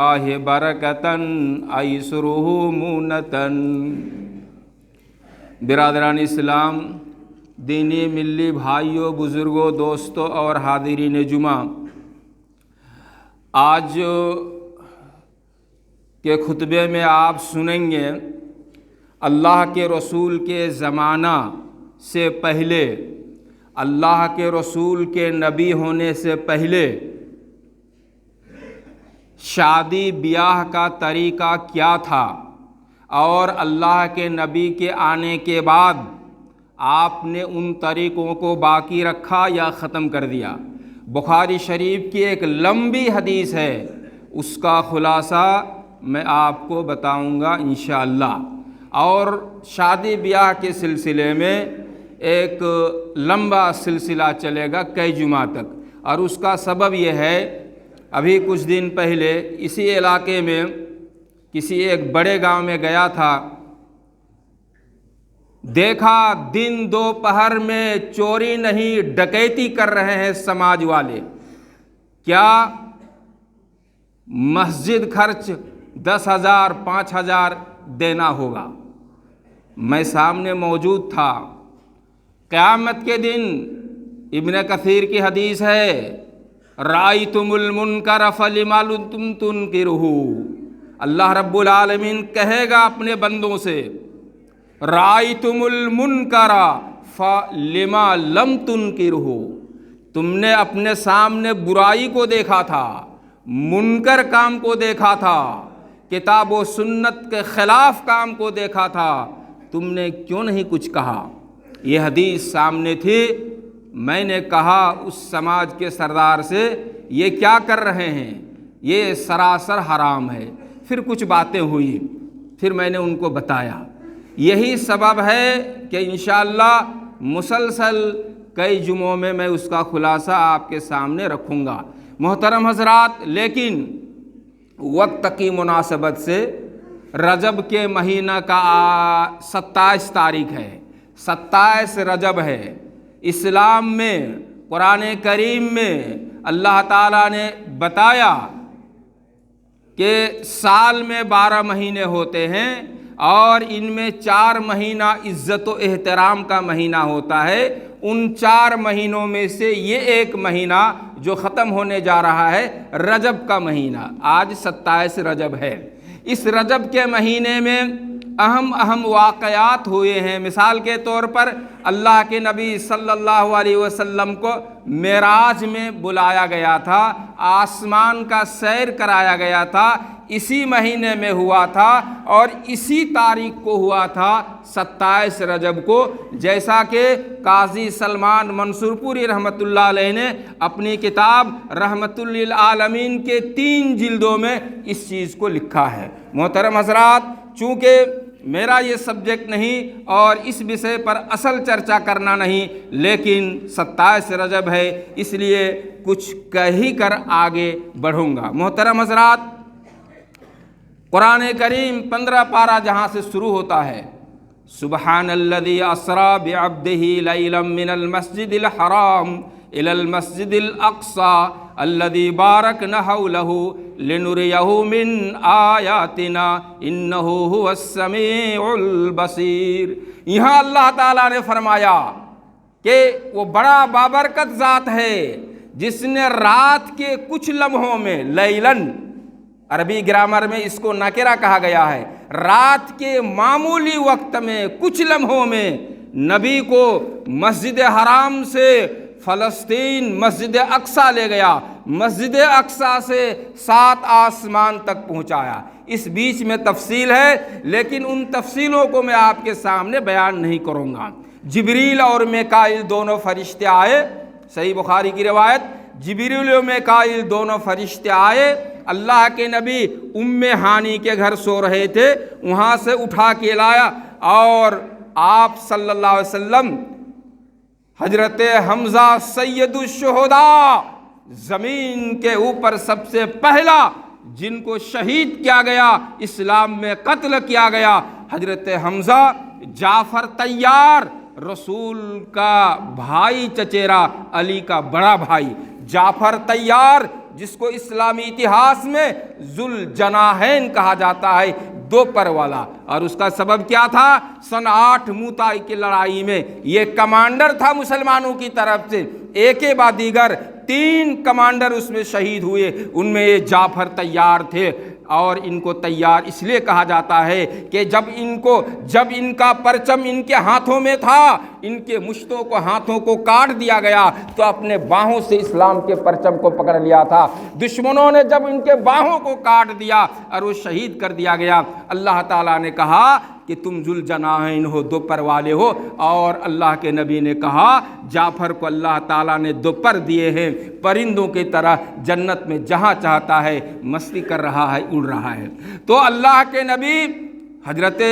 برکتن ایسرہ مونتن۔ برادران اسلام، دینی ملی بھائیوں، بزرگوں، دوستوں اور حاضرین جمعہ، آج کے خطبے میں آپ سنیں گے اللہ کے رسول کے زمانہ سے پہلے، اللہ کے رسول کے نبی ہونے سے پہلے شادی بیاہ کا طریقہ کیا تھا، اور اللہ کے نبی کے آنے کے بعد آپ نے ان طریقوں کو باقی رکھا یا ختم کر دیا۔ بخاری شریف کی ایک لمبی حدیث ہے، اس کا خلاصہ میں آپ کو بتاؤں گا انشاءاللہ، اور شادی بیاہ کے سلسلے میں ایک لمبا سلسلہ چلے گا کئی جمعہ تک، اور اس کا سبب یہ ہے، ابھی کچھ دن پہلے اسی علاقے میں کسی ایک بڑے گاؤں میں گیا تھا، دیکھا دن دوپہر میں چوری نہیں ڈکیتی کر رہے ہیں سماج والے۔ کیا؟ مسجد خرچ 10,000 5,000 دینا ہوگا۔ میں سامنے موجود تھا۔ قیامت کے دن ابن کثیر کی حدیث ہے، رأیتم المنکر فلم لم تنکرہ۔ اللہ رب العالمین کہے گا اپنے بندوں سے، رأیتم المنکر فلم لم تنکرہ۔ تم نے اپنے سامنے برائی کو دیکھا تھا، منکر کام کو دیکھا تھا، کتاب و سنت کے خلاف کام کو دیکھا تھا، تم نے کیوں نہیں کچھ کہا؟ یہ حدیث سامنے تھی۔ میں نے کہا اس سماج کے سردار سے، یہ کیا کر رہے ہیں؟ یہ سراسر حرام ہے۔ پھر کچھ باتیں ہوئی، پھر میں نے ان کو بتایا۔ یہی سبب ہے کہ انشاءاللہ مسلسل کئی جمعوں میں اس کا خلاصہ آپ کے سامنے رکھوں گا۔ محترم حضرات، لیکن وقت کی مناسبت سے رجب کے مہینہ کا 27 تاریخ ہے، 27 رجب ہے۔ اسلام میں، قرآن کریم میں اللہ تعالیٰ نے بتایا کہ سال میں 12 مہینے ہوتے ہیں، اور ان میں 4 مہینہ عزت و احترام کا مہینہ ہوتا ہے۔ ان 4 مہینوں میں سے یہ ایک مہینہ جو ختم ہونے جا رہا ہے، رجب کا مہینہ، آج 27 رجب ہے۔ اس رجب کے مہینے میں اہم واقعات ہوئے ہیں۔ مثال کے طور پر اللہ کے نبی صلی اللہ علیہ وسلم کو معراج میں بلایا گیا تھا، آسمان کا سیر کرایا گیا تھا، اسی مہینے میں ہوا تھا، اور اسی تاریخ کو ہوا تھا 27 رجب کو، جیسا کہ قاضی سلمان منصور پوری رحمۃ اللہ علیہ نے اپنی کتاب رحمۃ للعالمین کے 3 جلدوں میں اس چیز کو لکھا ہے۔ محترم حضرات، چونکہ میرا یہ سبجیکٹ نہیں اور اس وشے پر اصل چرچا کرنا نہیں، لیکن 27 رجب ہے، اس لیے کچھ کہہ ہی کر آگے بڑھوں گا۔ محترم حضرات، قرآن کریم 15 پارہ جہاں سے شروع ہوتا ہے، سبحان الذی اسریٰ بعبدہ لیلا من المسجد الحرام الی المسجد الاقصی الذی بارکنا حولہ لنریہ من آیاتنا انہ هو السمیع البصیر۔ یہاں اللہ تعالیٰ نے فرمایا کہ وہ بڑا بابرکت ذات ہے جس نے رات کے کچھ لمحوں میں، لیلن عربی گرامر میں اس کو نکرہ کہا گیا ہے، رات کے معمولی وقت میں کچھ لمحوں میں نبی کو مسجد حرام سے فلسطین مسجد اقصیٰ لے گیا، مسجد اقصیٰ سے 7 آسمان تک پہنچایا۔ اس بیچ میں تفصیل ہے، لیکن ان تفصیلوں کو میں آپ کے سامنے بیان نہیں کروں گا۔ جبریل اور میکائیل دونوں فرشتے آئے، صحیح بخاری کی روایت، جبریل و میکائیل دونوں فرشتے آئے، اللہ کے نبی ام ہانی کے گھر سو رہے تھے، وہاں سے اٹھا کے لایا، اور آپ صلی اللہ علیہ وسلم حضرت حمزہ سید الشہداء، زمین کے اوپر سب سے پہلا جن کو شہید کیا گیا، اسلام میں قتل کیا گیا، حضرت حمزہ، جعفر طیار رسول کا بھائی چچیرا، علی کا بڑا بھائی، جعفر طیار جس کو اسلامی اتہاس میں ذوالجناحین کہا جاتا ہے، دو پر والا۔ اور اس کا سبب کیا تھا؟ سن 8 موتا کی لڑائی میں یہ کمانڈر تھا مسلمانوں کی طرف سے، ایک کے بعد دیگر 3 کمانڈر اس میں شہید ہوئے، ان میں یہ جعفر طیار تھے۔ اور ان کو طیار اس لیے کہا جاتا ہے کہ جب ان کا پرچم ان کے ہاتھوں میں تھا، ان کے مشتوں کو ہاتھوں کو کاٹ دیا گیا تو اپنے باہوں سے اسلام کے پرچم کو پکڑ لیا تھا۔ دشمنوں نے جب ان کے باہوں کو کاٹ دیا اور وہ شہید کر دیا گیا، اللہ تعالیٰ نے کہا کہ تم ذوالجناحین ہو، دو پر والے ہو۔ اور اللہ کے نبی نے کہا جعفر کو اللہ تعالیٰ نے 2 پر دیے ہیں، پرندوں کی طرح جنت میں جہاں چاہتا ہے مستی کر رہا ہے، اڑ رہا ہے۔ تو اللہ کے نبی حضرت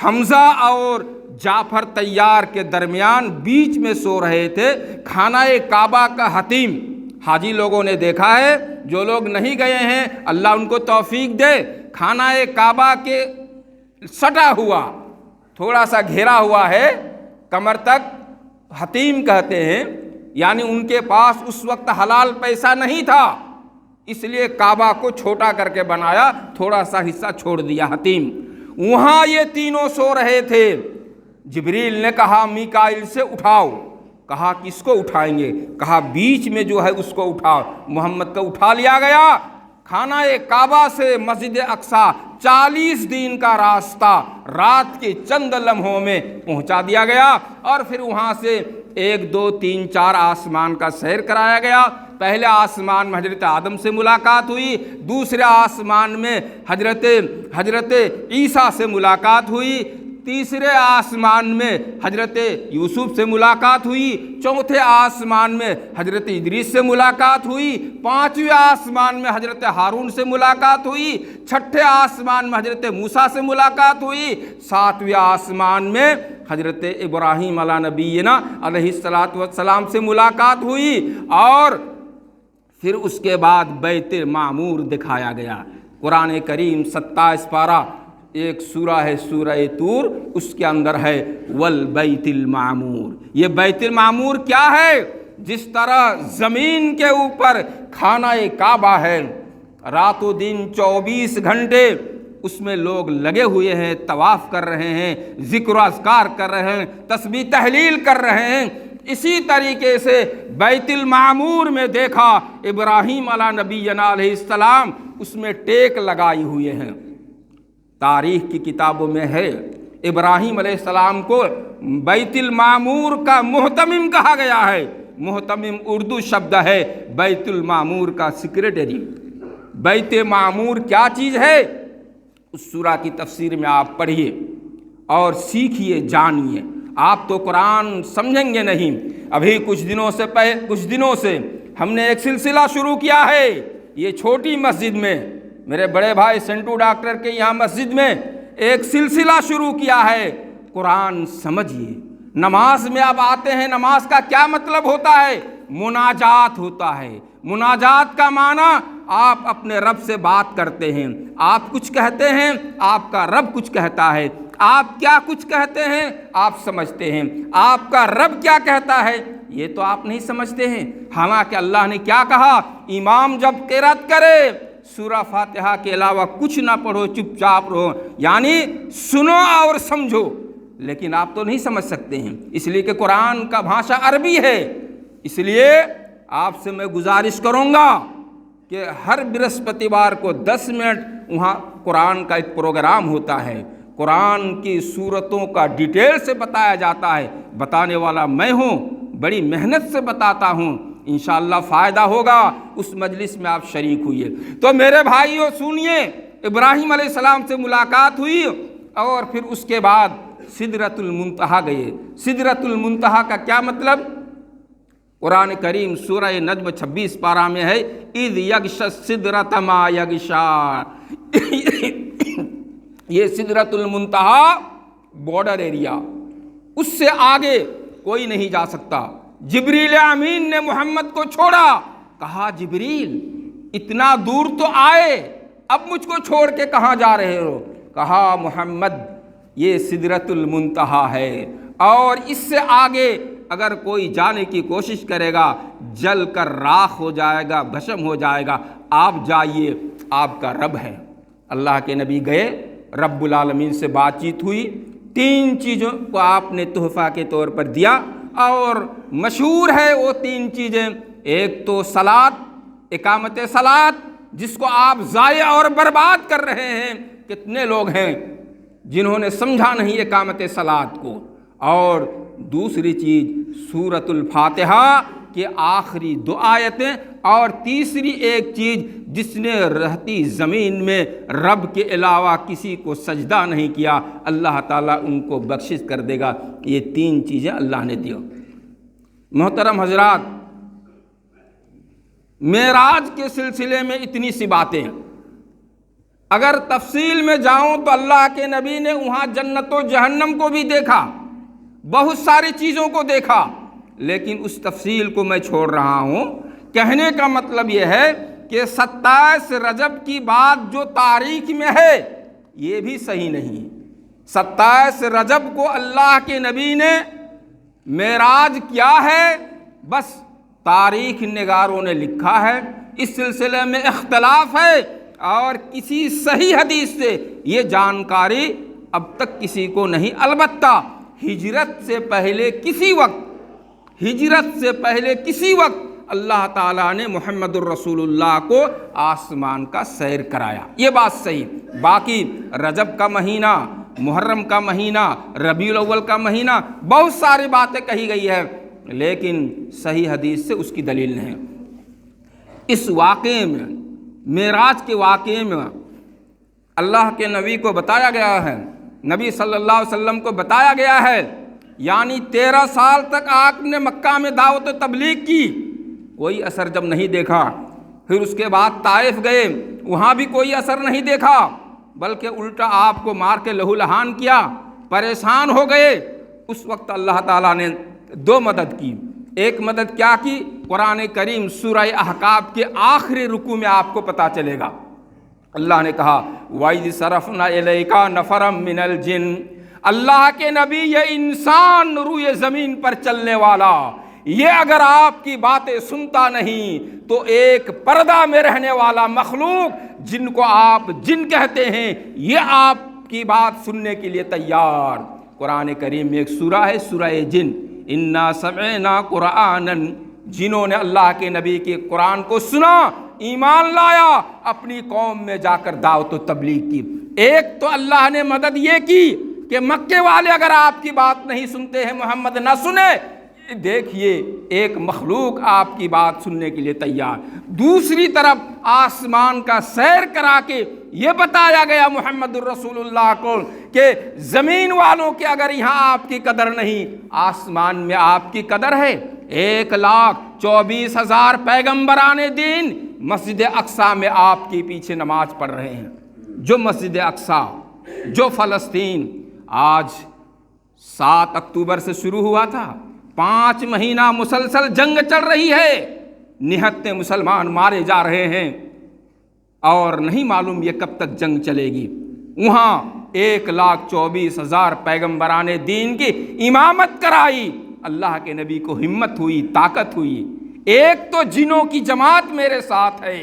حمزہ اور جعفر طیار کے درمیان بیچ میں سو رہے تھے۔ خانہ کعبہ کا حتیم حاجی لوگوں نے دیکھا ہے، جو لوگ نہیں گئے ہیں اللہ ان کو توفیق دے، خانہ کعبہ کے سٹا ہوا تھوڑا سا گھیرا ہوا ہے کمر تک، حتیم کہتے ہیں، یعنی ان کے پاس اس وقت حلال پیسہ نہیں تھا، اس لیے کعبہ کو چھوٹا کر کے بنایا، تھوڑا سا حصہ چھوڑ دیا حتیم۔ وہاں یہ تینوں سو رہے تھے۔ جبریل نے کہا میکائیل سے اٹھاؤ، کہا کس کو اٹھائیں گے؟ کہا بیچ میں جو ہے اس کو اٹھاؤ۔ محمد کو اٹھا لیا گیا، خانہ کعبہ سے مسجد اقصیٰ 40 دن کا راستہ رات کے چند لمحوں میں پہنچا دیا گیا، اور پھر وہاں سے 1 2 3 4 آسمان کا سیر کرایا گیا۔ پہلے آسمان میں حضرت آدم سے ملاقات ہوئی، دوسرے آسمان میں حضرت عیسیٰ سے ملاقات ہوئی، تیسرے آسمان میں حضرت یوسف سے ملاقات ہوئی، چوتھے آسمان میں حضرت ادریس سے ملاقات ہوئی، 5ویں آسمان میں حضرت ہارون سے ملاقات ہوئی، 6ٹھے آسمان میں حضرت موسیٰ سے ملاقات ہوئی، 7ویں آسمان میں حضرت ابراہیم علیہ نبینا علیہ السلام سے ملاقات ہوئی، اور پھر اس کے بعد بیت معمور دکھایا گیا۔ قرآن کریم 27 پارہ ایک سورہ ہے سورہ طور، اس کے اندر ہے والبیت المعمور۔ یہ بیت المعمور کیا ہے؟ جس طرح زمین کے اوپر خانہ کعبہ ہے، رات و دن 24 گھنٹے اس میں لوگ لگے ہوئے ہیں، طواف کر رہے ہیں، ذکر و اذکار کر رہے ہیں، تسبیح تحلیل کر رہے ہیں، اسی طریقے سے بیت المعمور میں دیکھا ابراہیم علیہ نبینا علیہ السلام اس میں ٹیک لگائے ہوئے ہیں۔ تاریخ کی کتابوں میں ہے ابراہیم علیہ السلام کو بیت المعمور کا محتمم کہا گیا ہے۔ محتمم اردو شبد ہے، بیت المعمور کا سیکریٹری۔ بیت معمور کیا چیز ہے؟ اس سورہ کی تفسیر میں آپ پڑھیے اور سیکھیے، جانیے۔ آپ تو قرآن سمجھیں گے نہیں۔ ابھی کچھ دنوں سے ہم نے ایک سلسلہ شروع کیا ہے، یہ چھوٹی مسجد میں، میرے بڑے بھائی سنٹو ڈاکٹر کے یہاں مسجد میں ایک سلسلہ شروع کیا ہے، قرآن سمجھیے۔ نماز میں اب آتے ہیں، نماز کا کیا مطلب ہوتا ہے؟ مناجات ہوتا ہے۔ مناجات کا معنی آپ اپنے رب سے بات کرتے ہیں، آپ کچھ کہتے ہیں، آپ کا رب کچھ کہتا ہے، آپ کیا کچھ کہتے ہیں آپ سمجھتے ہیں، آپ کا رب کیا کہتا ہے یہ تو آپ نہیں سمجھتے ہیں۔ حالانکہ اللہ نے کیا کہا؟ امام جب قرات کرے سورہ فاتحہ کے علاوہ کچھ نہ پڑھو، چپ چاپ رہو، یعنی سنو اور سمجھو، لیکن آپ تو نہیں سمجھ سکتے ہیں، اس لیے کہ قرآن کا بھاشا عربی ہے۔ اس لیے آپ سے میں گزارش کروں گا کہ ہر برہسپتیوار کو 10 منٹ وہاں قرآن کا ایک پروگرام ہوتا ہے، قرآن کی سورتوں کا ڈیٹیل سے بتایا جاتا ہے۔ بتانے والا میں ہوں، بڑی محنت سے بتاتا ہوں، انشاءاللہ فائدہ ہوگا۔ اس مجلس میں آپ شریک ہوئیے۔ تو میرے بھائیو سنیے، ابراہیم علیہ السلام سے ملاقات ہوئی اور پھر اس کے بعد سدرۃ المنتہا گئے۔ سدرۃ المنتہا کا کیا مطلب؟ قرآن کریم سورہ نجم 26 پارہ میں ہے، اذ یغشی السدرۃ ما یغشی۔ یہ سدرۃ المنتہا بارڈر ایریا، اس سے آگے کوئی نہیں جا سکتا۔ جبریل امین نے محمد کو چھوڑا، کہا جبریل اتنا دور تو آئے، اب مجھ کو چھوڑ کے کہاں جا رہے ہو؟ کہا محمد یہ سدرۃ المنتہا ہے، اور اس سے آگے اگر کوئی جانے کی کوشش کرے گا جل کر راکھ ہو جائے گا، بھسم ہو جائے گا، آپ جائیے، آپ کا رب ہے۔ اللہ کے نبی گئے، رب العالمین سے بات چیت ہوئی، 3 چیزوں کو آپ نے تحفہ کے طور پر دیا، اور مشہور ہے وہ 3 چیزیں۔ ایک تو صلاۃ، اقامت صلاۃ، جس کو آپ ضائع اور برباد کر رہے ہیں۔ کتنے لوگ ہیں جنہوں نے سمجھا نہیں اقامت صلاۃ کو۔ اور دوسری چیز سورۃ الفاتحہ کے آخری 2 آیتیں، اور تیسری ایک چیز جس نے رہتی زمین میں رب کے علاوہ کسی کو سجدہ نہیں کیا، اللہ تعالیٰ ان کو بخشش کر دے گا۔ یہ 3 چیزیں اللہ نے دی۔ محترم حضرات، معراج کے سلسلے میں اتنی سی باتیں، اگر تفصیل میں جاؤں تو اللہ کے نبی نے وہاں جنت و جہنم کو بھی دیکھا، بہت ساری چیزوں کو دیکھا، لیکن اس تفصیل کو میں چھوڑ رہا ہوں۔ کہنے کا مطلب یہ ہے کہ 27 رجب کی بات جو تاریخ میں ہے یہ بھی صحیح نہیں۔ 27 رجب کو اللہ کے نبی نے معراج کیا ہے، بس تاریخ نگاروں نے لکھا ہے، اس سلسلے میں اختلاف ہے، اور کسی صحیح حدیث سے یہ جانکاری اب تک کسی کو نہیں۔ البتہ ہجرت سے پہلے کسی وقت اللہ تعالیٰ نے محمد الرسول اللہ کو آسمان کا سیر کرایا، یہ بات صحیح۔ باقی رجب کا مہینہ، محرم کا مہینہ، ربیع الاول کا مہینہ، بہت ساری باتیں کہی گئی ہے، لیکن صحیح حدیث سے اس کی دلیل نہیں۔ اس واقعے میں، معراج کے واقعے میں اللہ کے نبی کو بتایا گیا ہے، نبی صلی اللہ علیہ وسلم کو بتایا گیا ہے، یعنی 13 سال تک آپ نے مکہ میں دعوت و تبلیغ کی، کوئی اثر جب نہیں دیکھا، پھر اس کے بعد طائف گئے، وہاں بھی کوئی اثر نہیں دیکھا، بلکہ الٹا آپ کو مار کے لہو لہان کیا، پریشان ہو گئے۔ اس وقت اللہ تعالیٰ نے 2 مدد کی۔ ایک مدد کیا کی؟ قرآن کریم سورہ احقاف کے آخری رکوع میں آپ کو پتہ چلے گا، اللہ نے کہا وَإِذْ صَرَفْنَا إِلَيْكَ نَفَرًا مِّنَ الْجِنِّ، اللہ کے نبی یہ انسان روئے زمین پر چلنے والا، یہ اگر آپ کی باتیں سنتا نہیں تو ایک پردہ میں رہنے والا مخلوق جن کو آپ جن کہتے ہیں، یہ آپ کی بات سننے کے لیے تیار۔ قرآن کریم میں ایک سورہ ہے، سورہ جن، اِنَّا سَمِعْنَا قُرْآنًا، جنہوں نے اللہ کے نبی کے قرآن کو سنا، ایمان لایا، اپنی قوم میں جا کر دعوت و تبلیغ کی۔ ایک تو اللہ نے مدد یہ کی کہ مکے والے اگر آپ کی بات نہیں سنتے ہیں، محمد نہ سنے، دیکھیے ایک مخلوق آپ کی بات سننے کے لیے تیار۔ دوسری طرف آسمان کا سیر کرا کے یہ بتایا گیا محمد الرسول اللہ کو کہ زمین والوں کے اگر یہاں آپ کی قدر نہیں، آسمان میں آپ کی قدر ہے۔ 1,24,000 پیغمبران دین مسجد اقصیٰ میں آپ کے پیچھے نماز پڑھ رہے ہیں۔ جو مسجد اقصیٰ، جو فلسطین آج 7 اکتوبر سے شروع ہوا تھا، 5 مہینہ مسلسل جنگ چل رہی ہے، نہتے مسلمان مارے جا رہے ہیں، اور نہیں معلوم یہ کب تک جنگ چلے گی۔ وہاں 1,24,000 پیغمبران دین کی امامت کرائی، اللہ کے نبی کو ہمت ہوئی، طاقت ہوئی۔ ایک تو جنوں کی جماعت میرے ساتھ ہے،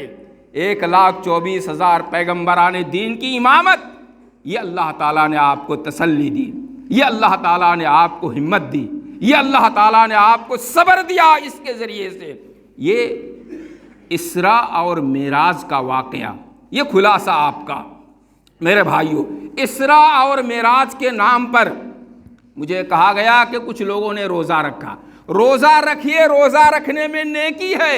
1,24,000 پیغمبران دین کی امامت، یہ اللہ تعالیٰ نے آپ کو تسلی دی، یہ اللہ تعالیٰ نے آپ کو ہمت دی، یہ اللہ تعالیٰ نے آپ کو صبر دیا۔ اس کے ذریعے سے یہ اسراء اور معراج کا واقعہ، یہ خلاصہ آپ کا۔ میرے بھائیوں، اسراء اور معراج کے نام پر مجھے کہا گیا کہ کچھ لوگوں نے روزہ رکھا۔ روزہ رکھیے، روزہ رکھنے میں نیکی ہے،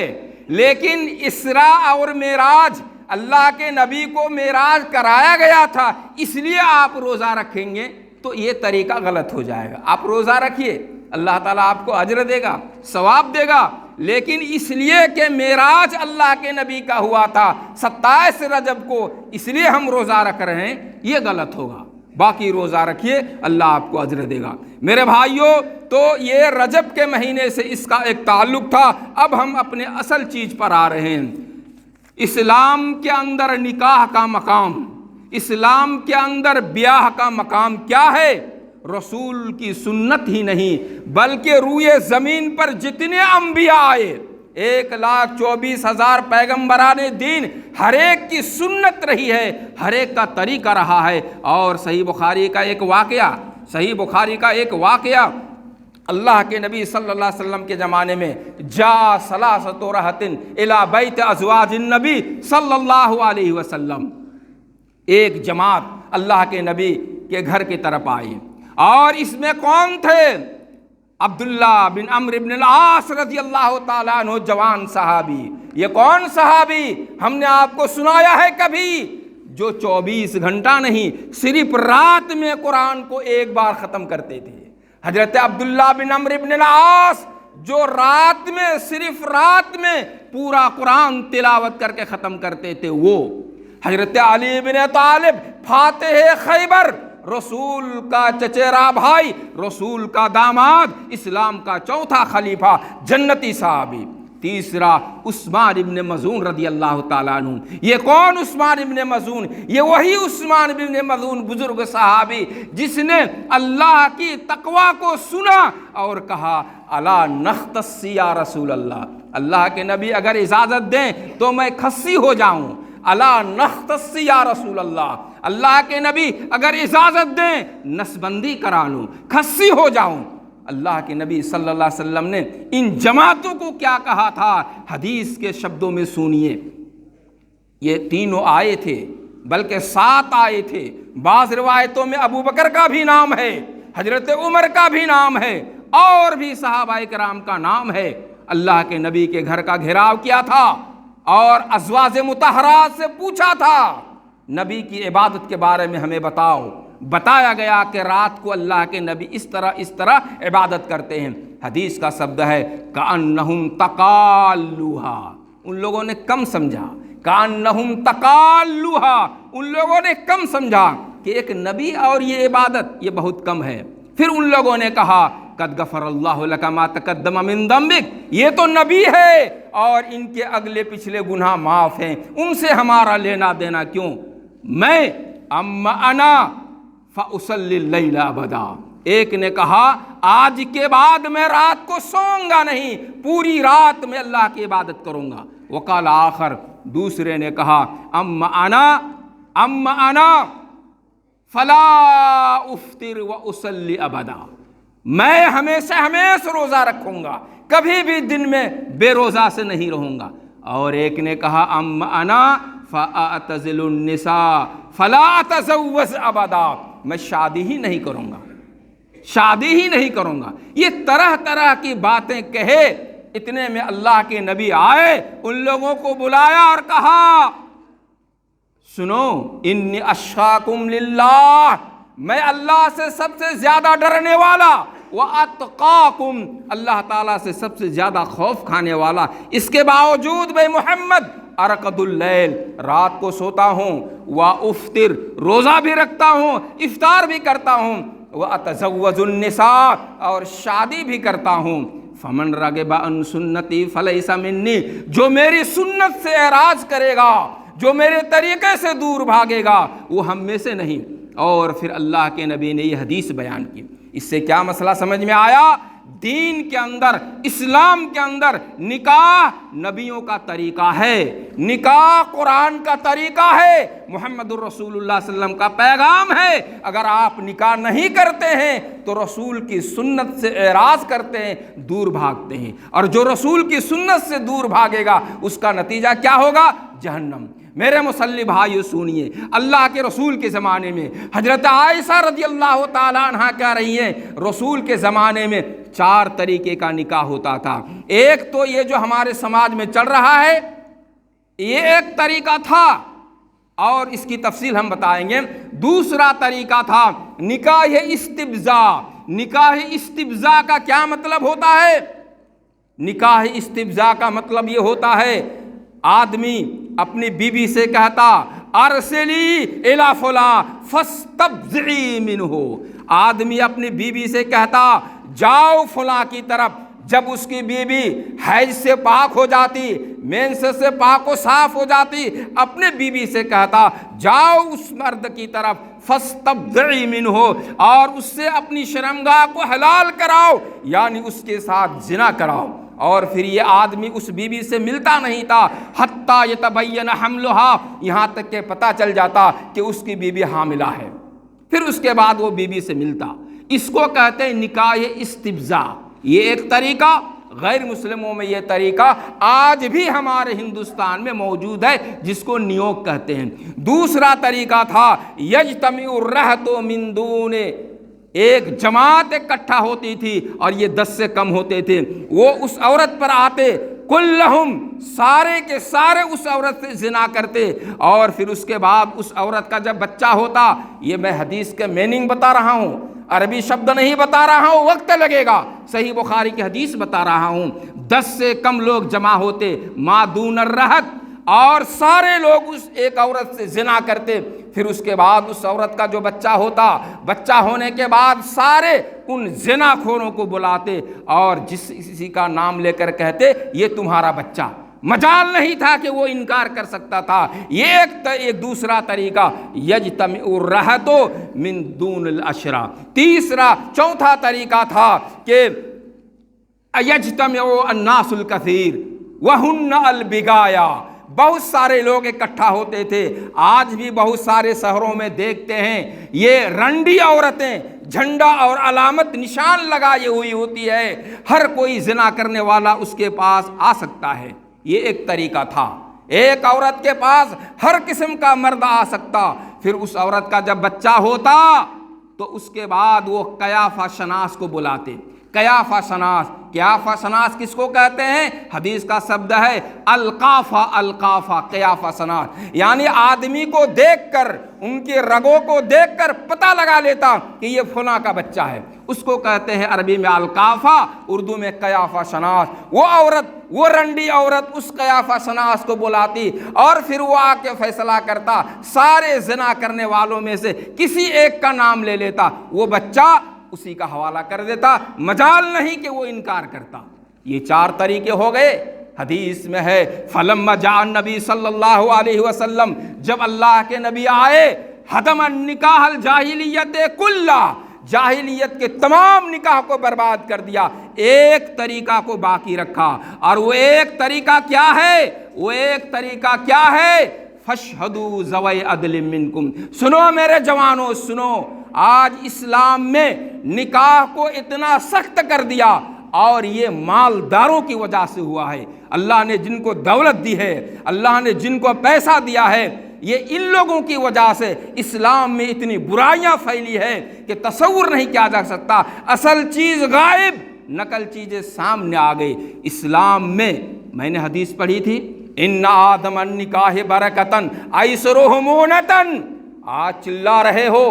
لیکن اسراء اور معراج، اللہ کے نبی کو معراج کرایا گیا تھا، اس لیے آپ روزہ رکھیں گے تو یہ طریقہ غلط ہو جائے گا۔ آپ روزہ رکھیے، اللہ تعالیٰ آپ کو اجر دے گا، ثواب دے گا، لیکن اس لیے کہ معراج اللہ کے نبی کا ہوا تھا 27 رجب کو، اس لیے ہم روزہ رکھ رہے ہیں، یہ غلط ہوگا۔ باقی روزہ رکھیے، اللہ آپ کو اجر دے گا۔ میرے بھائیوں، تو یہ رجب کے مہینے سے اس کا ایک تعلق تھا۔ اب ہم اپنے اصل چیز پر آ رہے ہیں۔ اسلام کے اندر نکاح کا مقام، اسلام کے اندر بیاہ کا مقام کیا ہے؟ رسول کی سنت ہی نہیں بلکہ روئے زمین پر جتنے انبیاء آئے 1,24,000 پیغمبران دین ہر ایک کی سنت رہی ہے، ہر ایک کا طریقہ رہا ہے۔ اور صحیح بخاری کا ایک واقعہ اللہ کے نبی صلی اللہ علیہ وسلم کے زمانے میں جا ثلاثۃ رہط الی بیت ازواج النبی صلی اللہ علیہ وسلم، ایک جماعت اللہ کے نبی کے گھر کی طرف آئی، اور اس میں کون تھے؟ عبداللہ بن عمرو بن العاص رضی اللہ تعالیٰ عنہ، جوان صحابی۔ یہ کون صحابی؟ ہم نے آپ کو سنایا ہے کبھی؟ جو 24 گھنٹہ نہیں، صرف رات میں قرآن کو ایک بار ختم کرتے تھے۔ حضرت عبداللہ بن عمرو بن العاص جو صرف رات میں پورا قرآن تلاوت کر کے ختم کرتے تھے، وہ حضرت علی بن طالب فاتح خیبر، رسول کا چچیرا بھائی، رسول کا داماد، اسلام کا چوتھا خلیفہ، جنتی صحابی۔ تیسرا عثمان ابن مظعون رضی اللہ تعالیٰ عنہ۔ یہ کون عثمان ابن مظعون؟ یہ وہی عثمان ابن مظعون بزرگ صحابی جس نے اللہ کی تقوی کو سنا اور کہا الا نختص یا رسول اللہ، اللہ کے نبی اگر اجازت دیں تو میں کھسی ہو جاؤں۔ الا نختص یا رسول اللہ، اللہ کے نبی اگر اجازت دیں نسبندی کرا لوں، کھسی ہو جاؤں۔ اللہ کے نبی صلی اللہ علیہ وسلم نے ان جماعتوں کو کیا کہا تھا؟ حدیث کے شبدوں میں سنیے۔ یہ تینوں آئے تھے، بلکہ 7 آئے تھے۔ بعض روایتوں میں ابو بکر کا بھی نام ہے، حضرت عمر کا بھی نام ہے، اور بھی صحابہ کرام کا نام ہے۔ اللہ کے نبی کے گھر کا گھیراؤ کیا تھا اور ازواج مطہرات سے پوچھا تھا نبی کی عبادت کے بارے میں ہمیں بتاؤ۔ بتایا گیا کہ رات کو اللہ کے نبی اس طرح عبادت کرتے ہیں۔ حدیث کا شبد ہے کأنہم تقالوہا، ان لوگوں نے کم سمجھا، کأنہم تقالوہا، ان لوگوں نے کم سمجھا کہ ایک نبی اور یہ عبادت یہ بہت کم ہے۔ پھر ان لوگوں نے کہا قد غفر اللہ لک ما تقدم من ذنبک، یہ تو نبی ہے اور ان کے اگلے پچھلے گناہ معاف ہیں، ان سے ہمارا لینا دینا کیوں؟ میں اما انا فاصلی اللیل ابدا، ایک نے کہا آج کے بعد میں رات کو سوؤں گا نہیں، پوری رات میں اللہ کی عبادت کروں گا۔ وقال آخر، دوسرے نے کہا اما انا فلا افطر واصلی ابدا، میں ہمیشہ روزہ رکھوں گا، کبھی بھی دن میں بے روزہ سے نہیں رہوں گا۔ اور ایک نے کہا اما انا فاعتزل النساء فلا اتزوج ابدا، میں شادی ہی نہیں کروں گا۔ یہ طرح طرح کی باتیں کہے، اتنے میں اللہ کے نبی آئے، ان لوگوں کو بلایا اور کہا سنو انی اخشاکم للہ، میں اللہ سے سب سے زیادہ ڈرنے والا، واتقاکم، اللہ تعالیٰ سے سب سے زیادہ خوف کھانے والا، اس کے باوجود میں محمد ارقد اللیل، رات کو سوتا ہوں، وافطر، روزہ بھی رکھتا ہوں، افطار بھی کرتا ہوں، واتزوج النساء، اور شادی بھی کرتا ہوں۔ فمن رغب عن سنتی فلیس منی، جو میری سنت سے اعراض کرے گا، جو میرے طریقے سے دور بھاگے گا، وہ ہم میں سے نہیں۔ اور پھر اللہ کے نبی نے یہ حدیث بیان کی۔ اس سے کیا مسئلہ سمجھ میں آیا؟ دین کے اندر، اسلام کے اندر نکاح نبیوں کا طریقہ ہے، نکاح قرآن کا طریقہ ہے، محمد الرسول اللہ صلی اللہ علیہ وسلم کا پیغام ہے۔ اگر آپ نکاح نہیں کرتے ہیں تو رسول کی سنت سے اعراض کرتے ہیں، دور بھاگتے ہیں، اور جو رسول کی سنت سے دور بھاگے گا اس کا نتیجہ کیا ہوگا؟ جہنم۔ میرے مسلم بھائیو سنیے، اللہ کے رسول کے زمانے میں حضرت عائشہ رضی اللہ تعالیٰ عنہ کہہ رہی ہیں رسول کے زمانے میں 4 طریقے کا نکاح ہوتا تھا۔ ایک تو یہ جو ہمارے سماج میں چل رہا ہے، یہ ایک طریقہ تھا اور اس کی تفصیل ہم بتائیں گے۔ دوسرا طریقہ تھا نکاح استبزاء۔ نکاح استبزاء کا کیا مطلب ہوتا ہے؟ نکاح استبزاء کا مطلب یہ ہوتا ہے آدمی اپنی بیوی سے کہتا ارسلی الی فلاں فاستبزعی منہ، آدمی اپنی بیوی سے کہتا جاؤ فلاں کی طرف، جب اس کی بیوی حیض سے پاک ہو جاتی، مینس سے پاک و صاف ہو جاتی، اپنے بیوی سے کہتا جاؤ اس مرد کی طرف فاستبدعی منہ، اور اس سے اپنی شرمگاہ کو حلال کراؤ، یعنی اس کے ساتھ زنا کراؤ۔ اور پھر یہ آدمی اس بیوی سے ملتا نہیں تھا حتیٰ یتبین حملہا، یہاں تک کہ پتہ چل جاتا کہ اس کی بیوی حاملہ ہے، پھر اس کے بعد وہ بیوی سے ملتا۔ اس کو کہتے ہیں نکاح استبزاء۔ یہ ایک طریقہ، غیر مسلموں میں یہ طریقہ آج بھی ہمارے ہندوستان میں موجود ہے، جس کو نیوگ کہتے ہیں۔ دوسرا طریقہ تھا یجتمع الرہط من دون، ایک جماعت اکٹھا ہوتی تھی اور یہ 10 سے کم ہوتے تھے، وہ اس عورت پر آتے، کلہم سارے کے سارے اس عورت سے زنا کرتے، اور پھر اس کے بعد اس عورت کا جب بچہ ہوتا، یہ میں حدیث کے میننگ بتا رہا ہوں، عربی شبد نہیں بتا رہا ہوں، وقت لگے گا، صحیح بخاری کی حدیث بتا رہا ہوں۔ 10 سے کم لوگ جمع ہوتے ما دون الرہط، اور سارے لوگ اس ایک عورت سے زنا کرتے، پھر اس کے بعد اس عورت کا جو بچہ ہوتا، بچہ ہونے کے بعد سارے ان زنا خوروں کو بلاتے اور کسی کا نام لے کر کہتے یہ تمہارا بچہ۔ مجال نہیں تھا کہ وہ انکار کر سکتا تھا۔ یہ ایک دوسرا طریقہ یجتمع الرہط من دون العشرہ۔ چوتھا طریقہ تھا کہ یجتمع الناس الکثیر وہن البغایا، بہت سارے لوگ اکٹھا ہوتے تھے۔ آج بھی بہت سارے شہروں میں دیکھتے ہیں یہ رنڈی عورتیں جھنڈا اور علامت نشان لگائے ہوئی ہوتی ہے، ہر کوئی زنا کرنے والا اس کے پاس آ سکتا ہے۔ یہ ایک طریقہ تھا، ایک عورت کے پاس ہر قسم کا مرد آ سکتا، پھر اس عورت کا جب بچہ ہوتا تو اس کے بعد وہ قیافہ شناس کو بلاتے۔ قیافہ شناس، قیافہ شناس کس کو کہتے ہیں؟ حدیث کا شبد ہے القافہ، القافہ قیافہ شناس، یعنی آدمی کو دیکھ کر، ان کے رگوں کو دیکھ کر پتہ لگا لیتا کہ یہ فلاں کا بچہ ہے، اس کو کہتے ہیں عربی میں القافہ، اردو میں قیافہ شناس۔ وہ عورت، وہ رنڈی عورت اس قیافہ شناس کو بلاتی اور پھر وہ آ کے فیصلہ کرتا، سارے زنا کرنے والوں میں سے کسی ایک کا نام لے لیتا، وہ بچہ اسی کا حوالہ کر دیتا، مجال نہیں کہ وہ انکار کرتا۔ یہ 4 طریقے ہو گئے۔ حدیث میں ہے فلما جاء النبی صلی اللہ علیہ وسلم، جب اللہ کے نبی آئے، حدم النکاح الجاہلیت کلہ، جاہلیت کے تمام نکاح کو برباد کر دیا، ایک طریقہ کو باقی رکھا، اور وہ ایک طریقہ کیا ہے؟ وہ ایک طریقہ کیا ہے؟ فاشہدوا ذوی عدل منکم، سنو میرے جوانوں، سنو، آج اسلام میں نکاح کو اتنا سخت کر دیا، اور یہ مالداروں کی وجہ سے ہوا ہے۔ اللہ نے جن کو دولت دی ہے، اللہ نے جن کو پیسہ دیا ہے، یہ ان لوگوں کی وجہ سے اسلام میں اتنی برائیاں پھیلی ہے کہ تصور نہیں کیا جا سکتا۔ اصل چیز غائب، نقل چیزیں سامنے آ گئی۔ اسلام میں میں نے حدیث پڑھی تھی ان آدم النکاح برکتن ایسرہ مونتن، آج چلا رہے ہو،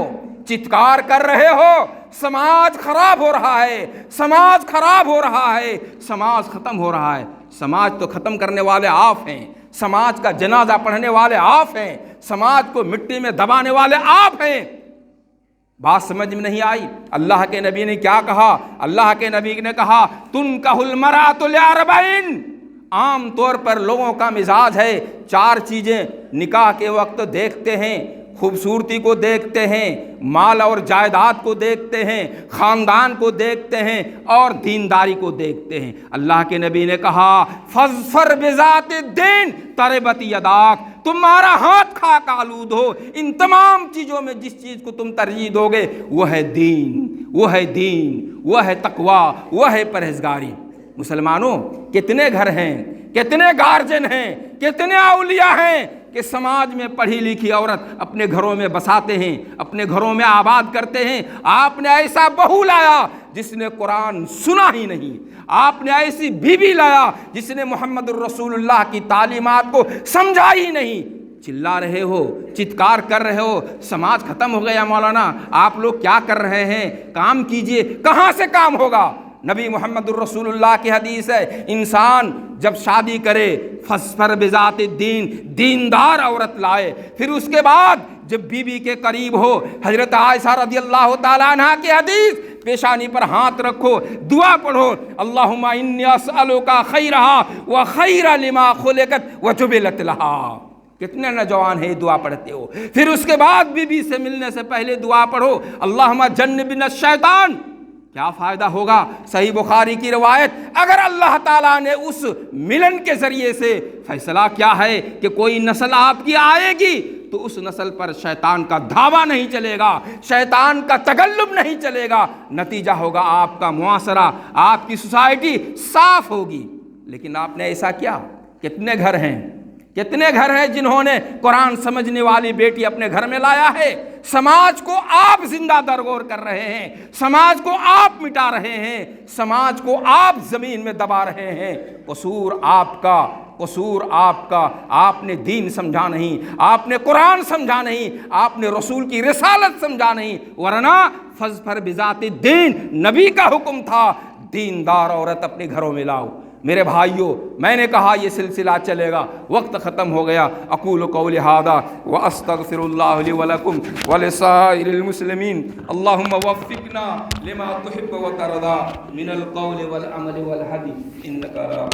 چتکار کر رہے ہو، سماج خراب ہو رہا ہے، سماج خراب ہو رہا ہے، سماج ختم ہو رہا ہے۔ سماج تو ختم کرنے والے آپ ہیں، سماج کا جنازہ پڑھنے والے آپ ہیں، سماج کو مٹی میں دبانے والے آپ ہیں۔ بات سمجھ میں نہیں آئی؟ اللہ کے نبی نے کیا کہا؟ اللہ کے نبی نے کہا تنکح المرأۃ لاربعین۔ عام طور پر لوگوں کا مزاج ہے 4 چیزیں نکاح کے وقت دیکھتے ہیں، خوبصورتی کو دیکھتے ہیں، مال اور جائیداد کو دیکھتے ہیں، خاندان کو دیکھتے ہیں، اور دینداری کو دیکھتے ہیں۔ اللہ کے نبی نے کہا فاظفر بذات الدین تربت یداک، تمہارا ہاتھ خاک آلود ہو، ان تمام چیزوں میں جس چیز کو تم ترجیح دو گے وہ ہے دین، وہ ہے دین، وہ ہے تقوی، وہ ہے پرہیزگاری۔ مسلمانوں، کتنے گھر ہیں، کتنے گارجن ہیں، کتنے اولیاء ہیں کہ سماج میں پڑھی لکھی عورت اپنے گھروں میں بساتے ہیں، اپنے گھروں میں آباد کرتے ہیں۔ آپ نے ایسا بہو لایا جس نے قرآن سنا ہی نہیں، آپ نے ایسی بیوی لایا جس نے محمد الرسول اللہ کی تعلیمات کو سمجھا ہی نہیں۔ چلا رہے ہو، چتکار کر رہے ہو، سماج ختم ہو گیا مولانا، آپ لوگ کیا کر رہے ہیں؟ کام کیجئے۔ کہاں سے کام ہوگا؟ نبی محمد الرسول اللہ کی حدیث ہے انسان جب شادی کرے فاظفر بذات الدین، دیندار عورت لائے، پھر اس کے بعد جب بیوی کے قریب ہو، حضرت عائشہ رضی اللہ تعالیٰ عنہ کی حدیث، پیشانی پر ہاتھ رکھو, دعا پڑھو, اللہم انی اسألک خیرہا و خیر لما خلقت و جبلت لہا. کتنے نوجوان ہیں دعا پڑھتے ہو؟ پھر اس کے بعد بیوی سے ملنے سے پہلے دعا پڑھو, اللہم جنبنا الشیطان. کیا فائدہ ہوگا؟ صحیح بخاری کی روایت, اگر اللہ تعالیٰ نے اس ملن کے ذریعے سے فیصلہ کیا ہے کہ کوئی نسل آپ کی آئے گی تو اس نسل پر شیطان کا دھاوا نہیں چلے گا, شیطان کا تغلب نہیں چلے گا. نتیجہ ہوگا آپ کا معاشرہ, آپ کی سوسائٹی صاف ہوگی. لیکن آپ نے ایسا کیا؟ کتنے گھر ہیں, کتنے گھر ہیں جنہوں نے قرآن سمجھنے والی بیٹی اپنے گھر میں لایا ہے؟ سماج کو آپ زندہ درگور کر رہے ہیں, سماج کو آپ مٹا رہے ہیں, سماج کو آپ زمین میں دبا رہے ہیں. قصور آپ کا, قصور آپ کا. آپ نے دین سمجھا نہیں, آپ نے قرآن سمجھا نہیں, آپ نے رسول کی رسالت سمجھا نہیں. ورنہ فاظفر بذات الدین نبی کا حکم تھا, دیندار عورت اپنے گھروں میں لاؤ. میرے بھائیوں, میں نے کہا یہ سلسلہ چلے گا, وقت ختم ہو گیا. اقول قولی ھذا واستغفر اللہ لی ولکم ولسائر المسلمین. اللہم وفقنا لما تحب وترضى من القول والعمل والهدي انک لا